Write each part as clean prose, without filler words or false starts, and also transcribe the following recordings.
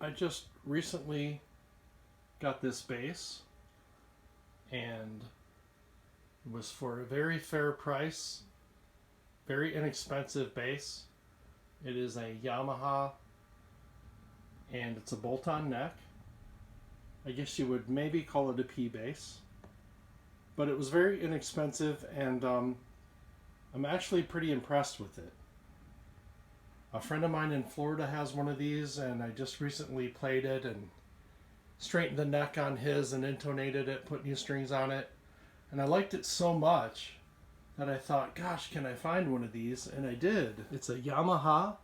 I just recently got this bass, and it was for a very fair price, very inexpensive bass. It is a Yamaha, and it's a bolt-on neck. I guess you would maybe call it a P bass, but it was very inexpensive, and I'm actually pretty impressed with it. A friend of mine in Florida has one of these, and I just recently played it and straightened the neck on his and intonated it, put new strings on it. And I liked it so much that I thought, gosh, can I find one of these? And I did. It's a Yamaha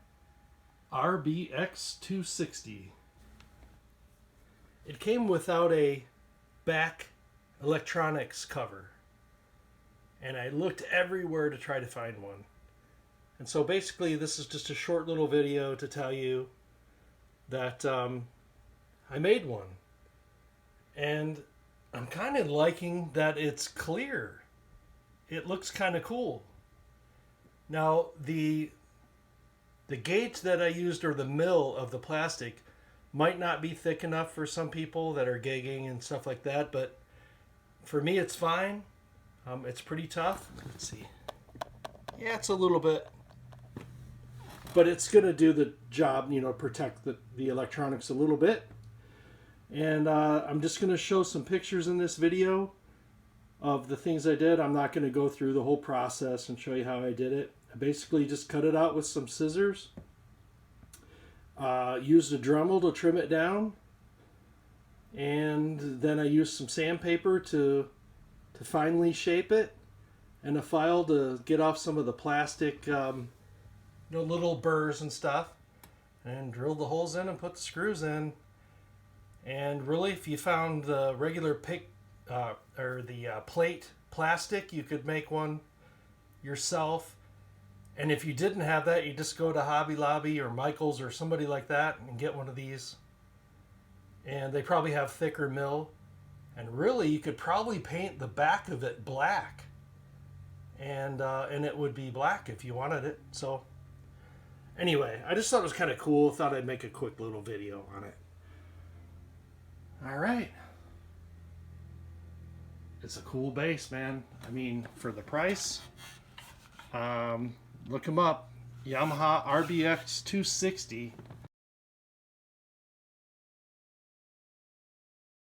RBX 260. It came without a back electronics cover, and I looked everywhere to try to find one. And so basically this is just a short little video to tell you that I made one. And I'm kind of liking that it's clear. It looks kind of cool. Now the gauge that I used, or the mill of the plastic, might not be thick enough for some people that are gigging and stuff like that, but for me it's fine. It's pretty tough. Let's see. Yeah, it's a little bit, but it's going to do the job, protect the electronics a little bit. And I'm just going to show some pictures in this video of the things I did. I'm not going to go through the whole process and show you how I did it. I basically just cut it out with some scissors. Used a Dremel to trim it down. And then I used some sandpaper to finely shape it. And a file to get off some of the plastic little burrs and stuff, and drill the holes in and put the screws in. And really, if you found the regular plate plastic, you could make one yourself. And if you didn't have that, you just go to Hobby Lobby or Michael's or somebody like that and get one of these. And they probably have thicker mill. And really, you could probably paint the back of it black, and it would be black if you wanted it. So anyway, I just thought it was kind of cool. Thought I'd make a quick little video on it. All right. It's a cool bass, man. I mean, for the price, look them up. Yamaha RBX 260.